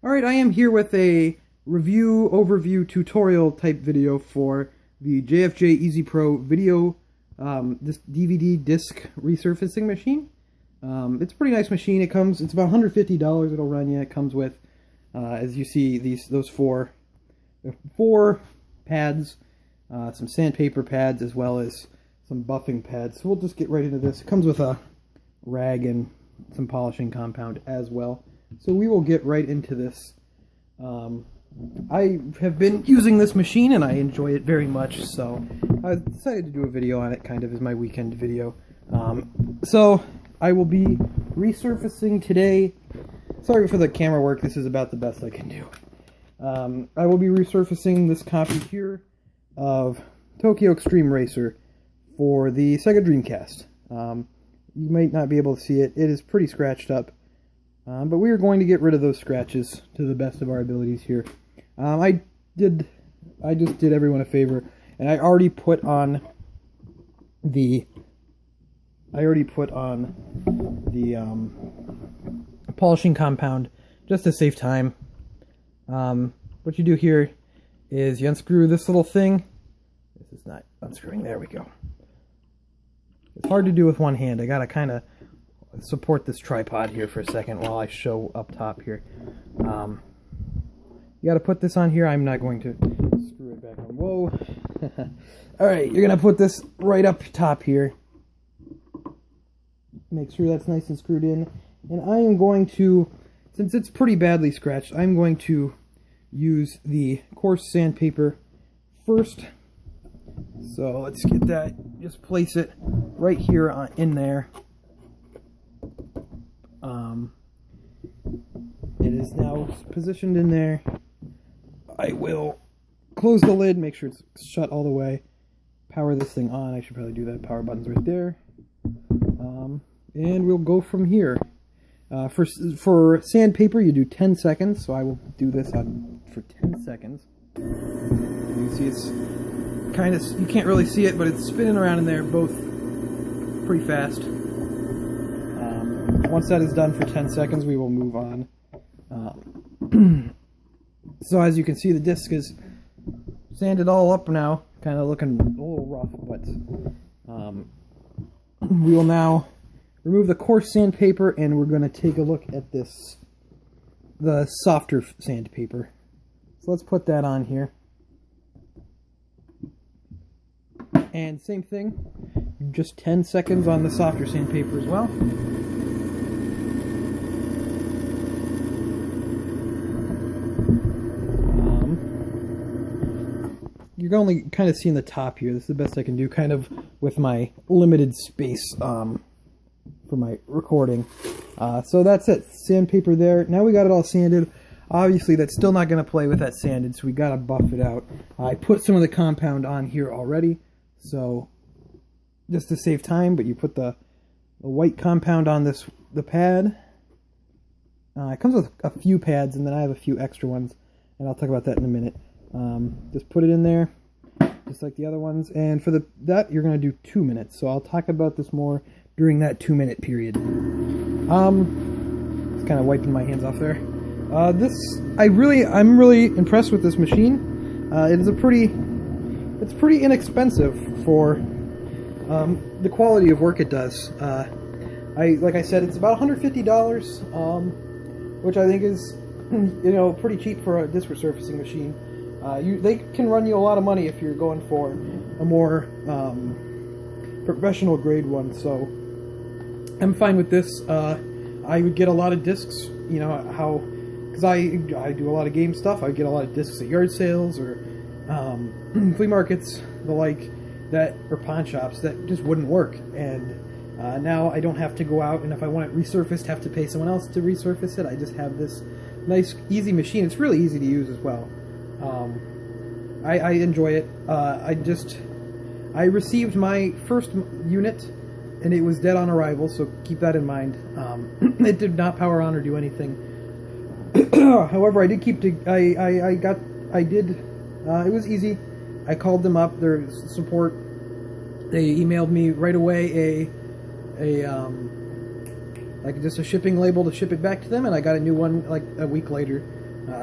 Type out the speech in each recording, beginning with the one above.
Alright, I am here with a review, overview, tutorial type video for the JFJ Easy Pro video this DVD disc resurfacing machine. It's a pretty nice machine. It's about $150 it'll run you. It comes with, as you see, those four pads, some sandpaper pads, as well as some buffing pads. So we'll just get right into this. It comes with a rag and some polishing compound as well. So we will get right into this. I have been using this machine and I enjoy it very much, so I decided to do a video on it, kind of as my weekend video. So I will be resurfacing today. Sorry for the camera work, this is about the best I can do. I will be resurfacing this copy here of Tokyo Extreme Racer for the Sega Dreamcast. You might not be able to see it, it is pretty scratched up. But we are going to get rid of those scratches to the best of our abilities here. I just did everyone a favor, and I already put on the polishing compound just to save time. What you do here is you unscrew this little thing. This is not unscrewing. There we go. It's hard to do with one hand. I gotta kind of support this tripod here for a second while I show up top here. You got to put this on here. I'm not going to screw it back on. Whoa. Alright, you're going to put this right up top here. Make sure that's nice and screwed in. And I am going to, since it's pretty badly scratched, I'm going to use the coarse sandpaper first. So let's get that, just place it right here in there. It is now positioned in there. I will close the lid, make sure it's shut all the way. Power this thing on. I should probably do that. Power button's right there. And we'll go from here. For sandpaper, you do 10 seconds, so I will do this for 10 seconds. You see it's kind of, you can't really see it, but it's spinning around in there both pretty fast. Once that is done for 10 seconds, we will move on. So as you can see, the disc is sanded all up now, kind of looking a little rough, but we will now remove the coarse sandpaper and we're going to take a look at the softer sandpaper. So let's put that on here. And same thing, just 10 seconds on the softer sandpaper as well. You're only kind of seeing the top here. This is the best I can do, kind of with my limited space for my recording. So that's it, sandpaper there. Now we got it all sanded. Obviously that's still not going to play with that sanded, so we got to buff it out. I put some of the compound on here already, so just to save time, but you put the white compound on the pad. It comes with a few pads, and then I have a few extra ones, and I'll talk about that in a minute. Just put it in there, just like the other ones, and for that you're going to do 2 minutes, so I'll talk about this more during that 2-minute period. Just kind of wiping my hands off there. I'm really impressed with this machine. It's pretty inexpensive for the quality of work it does. Like I said, it's about $150, which I think is, pretty cheap for a disc resurfacing machine. They can run you a lot of money if you're going for a more professional grade one, so I'm fine with this. I would get a lot of discs, because I do a lot of game stuff. I would get a lot of discs at yard sales or flea markets, the like, that, or pawn shops that just wouldn't work. And now I don't have to go out, and if I want it resurfaced, have to pay someone else to resurface it. I just have this nice, easy machine. It's really easy to use as well. I enjoy it. I received my first unit, and it was dead on arrival, so keep that in mind. It did not power on or do anything. However, I did keep it was easy. I called them up, their support. They emailed me right away like just a shipping label to ship it back to them, and I got a new one like a week later.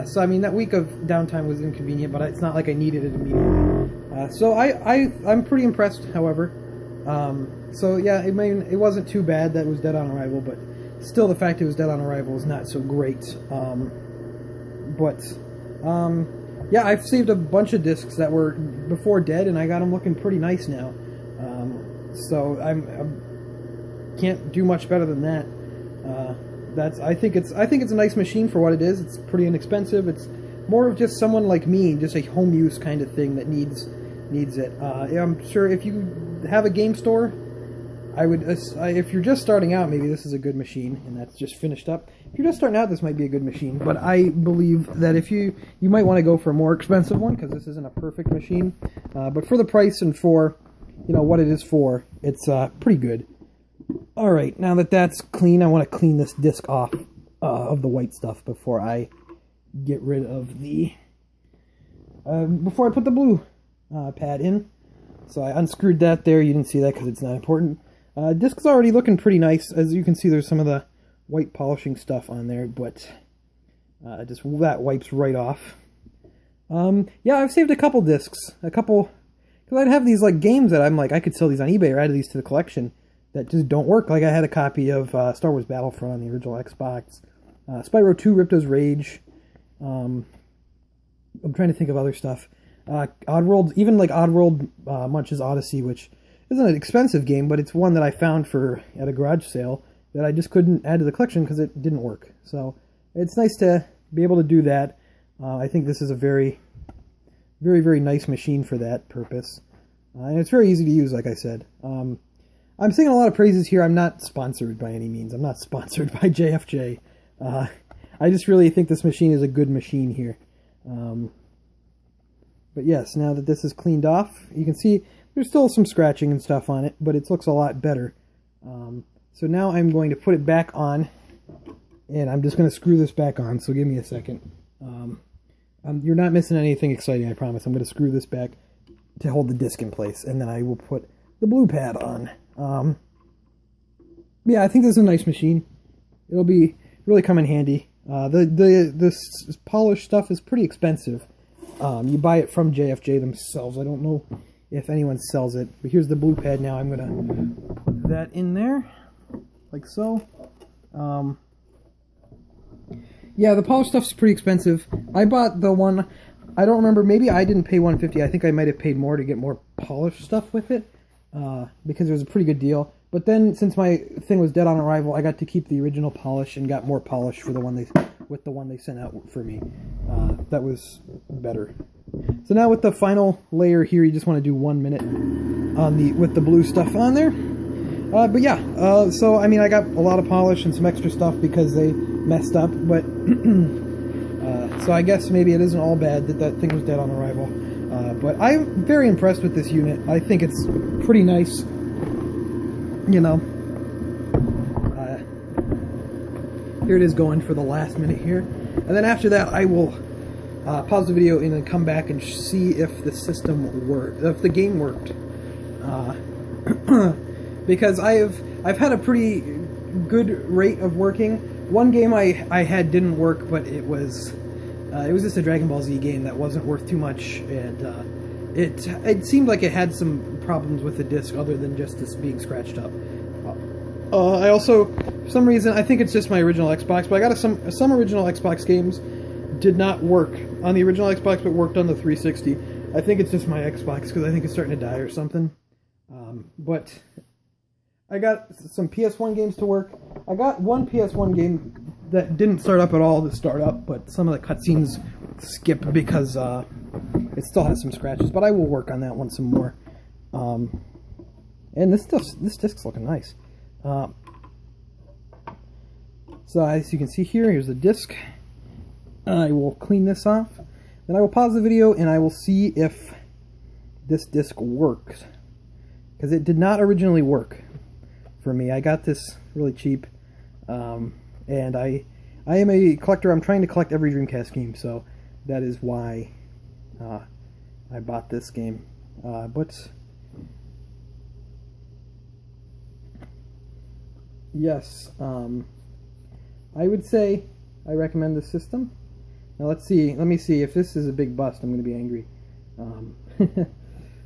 So I mean, that week of downtime was inconvenient, but it's not like I needed it immediately. So I'm pretty impressed, however. So yeah, it wasn't too bad that it was dead on arrival, but still the fact it was dead on arrival is not so great. Yeah, I've saved a bunch of discs that were before dead, and I got them looking pretty nice now. So I can't do much better than that. I think it's a nice machine for what it is. It's pretty inexpensive. It's more of just someone like me, just a home use kind of thing that needs it. I'm sure if you have a game store, if you're just starting out, maybe this is a good machine, and that's just finished up. If you're just starting out, this might be a good machine, but I believe that if you might want to go for a more expensive one, because this isn't a perfect machine, but for the price and for, what it is for, it's pretty good. Alright, now that that's clean, I want to clean this disc off of the white stuff before I get rid of the, before I put the blue pad in. So I unscrewed that there. You didn't see that because it's not important. Disc's already looking pretty nice. As you can see, there's some of the white polishing stuff on there, but just that wipes right off. Yeah, I've saved a couple discs. Because I'd have these like games that I'm like, I could sell these on eBay or add these to the collection that just don't work. Like I had a copy of Star Wars Battlefront on the original Xbox. Spyro 2, Ripto's Rage. I'm trying to think of other stuff. Oddworld, even like Oddworld Munch's Odyssey, which isn't an expensive game, but it's one that I found at a garage sale that I just couldn't add to the collection because it didn't work. So it's nice to be able to do that. I think this is a very, very, very nice machine for that purpose. And it's very easy to use, like I said. I'm saying a lot of praises here. I'm not sponsored by any means. I'm not sponsored by JFJ. I just really think this machine is a good machine here. But yes, now that this is cleaned off, you can see there's still some scratching and stuff on it, but it looks a lot better. So now I'm going to put it back on, and I'm just going to screw this back on, so give me a second. You're not missing anything exciting, I promise. I'm going to screw this back to hold the disc in place, and then I will put the blue pad on. Yeah, I think this is a nice machine. It'll be really come in handy. The polished stuff is pretty expensive. You buy it from JFJ themselves. I don't know if anyone sells it, but here's the blue pad now. I'm gonna put that in there, like so. Yeah, the polished stuff's pretty expensive. I bought the one, I don't remember, maybe I didn't pay $150. I think I might have paid more to get more polished stuff with it, because it was a pretty good deal. But then, since my thing was dead on arrival, I got to keep the original polish and got more polish for the one they sent out for me. That was better. So now with the final layer here, you just want to do 1 minute with the blue stuff on there. But yeah, so I mean, I got a lot of polish and some extra stuff because they messed up. But so I guess maybe it isn't all bad that thing was dead on arrival. But I'm very impressed with this unit. I think it's pretty nice. Here it is going for the last minute here. And then after that, I will pause the video and then come back and see if the system worked, if the game worked. Because I've had a pretty good rate of working. One game I had didn't work, but it was just a Dragon Ball Z game that wasn't worth too much, and it seemed like it had some problems with the disc other than just this being scratched up. I also, for some reason, I think it's just my original Xbox, but I got some original Xbox games did not work on the original Xbox, but worked on the 360. I think it's just my Xbox, because I think it's starting to die or something. But I got some PS1 games to work. I got one PS1 game that didn't start up at all to start up, but some of the cutscenes skip because it still has some scratches, but I will work on that one some more. And this disc's looking nice. So as you can see here, here's the disc. I will clean this off. Then I will pause the video and I will see if this disc works. Because it did not originally work for me. I got this really cheap. And I am a collector. I'm trying to collect every Dreamcast game, so that is why I bought this game. But yes, I would say I recommend this system. Now let's see. Let me see if this is a big bust. I'm going to be angry.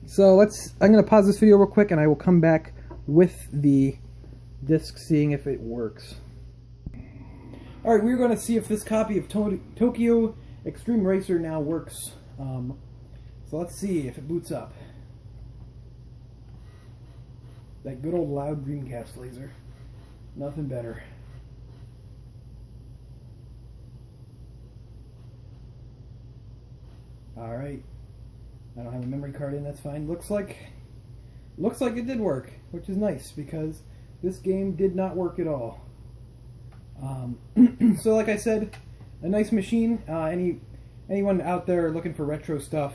So I'm going to pause this video real quick, and I will come back with the disc, seeing if it works. All right, we're going to see if this copy of Tokyo Extreme Racer now works. So let's see if it boots up. That good old loud Dreamcast laser. Nothing better. Alright. I don't have a memory card in, that's fine. Looks like it did work, which is nice because this game did not work at all. So like I said, a nice machine. Anyone out there looking for retro stuff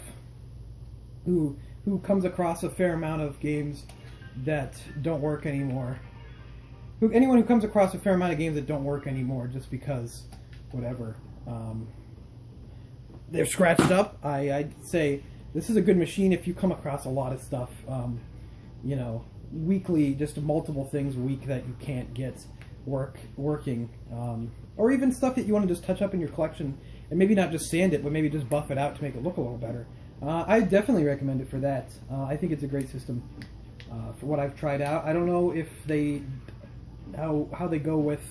who comes across a fair amount of games that don't work anymore. Anyone who comes across a fair amount of games that don't work anymore just because, whatever, they're scratched up, I'd say this is a good machine if you come across a lot of stuff, you know, weekly, just multiple things a week that you can't get working, or even stuff that you want to just touch up in your collection and maybe not just sand it, but maybe just buff it out to make it look a little better. I definitely recommend it for that. I think it's a great system for what I've tried out. I don't know if how they go with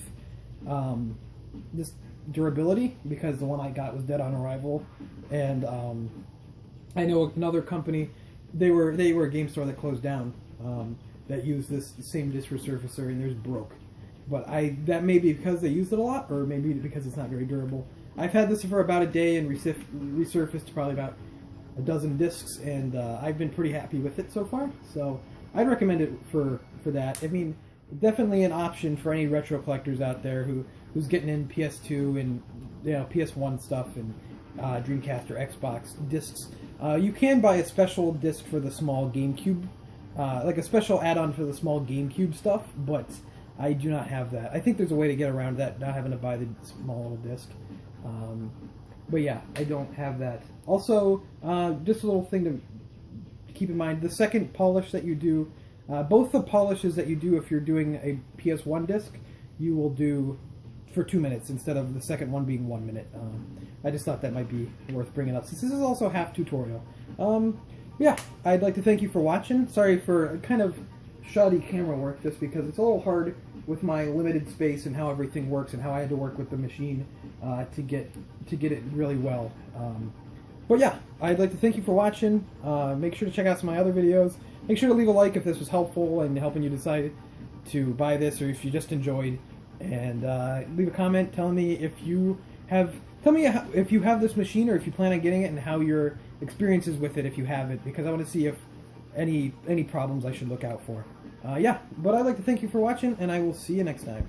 this durability, because the one I got was dead on arrival, and I know another company, they were a game store that closed down that used this same disc resurfacer, and theirs broke. But that may be because they used it a lot, or maybe because it's not very durable. I've had this for about a day and resurfaced probably about a dozen discs, and I've been pretty happy with it so far. So I'd recommend it for that. I mean, definitely an option for any retro collectors out there who's getting in PS2 and PS1 stuff and Dreamcast or Xbox discs. You can buy a special disc for the small GameCube, like a special add-on for the small GameCube stuff, but I do not have that. I think there's a way to get around that, not having to buy the small little disc. But yeah, I don't have that. Also, just a little thing to keep in mind, the second polish that you do, both the polishes that you do if you're doing a PS1 disc, you will do for 2 minutes instead of the second one being 1 minute. I just thought that might be worth bringing up, since this is also half tutorial. Yeah, I'd like to thank you for watching. Sorry for kind of shoddy camera work, just because it's a little hard with my limited space and how everything works and how I had to work with the machine to get it really well. But yeah, I'd like to thank you for watching. Make sure to check out some of my other videos. Make sure to leave a like if this was helpful and helping you decide to buy this, or if you just enjoyed. And leave a comment telling me if you have this machine, or if you plan on getting it, and how your experience is with it if you have it, because I want to see if any problems I should look out for. Yeah, but I'd like to thank you for watching, and I will see you next time.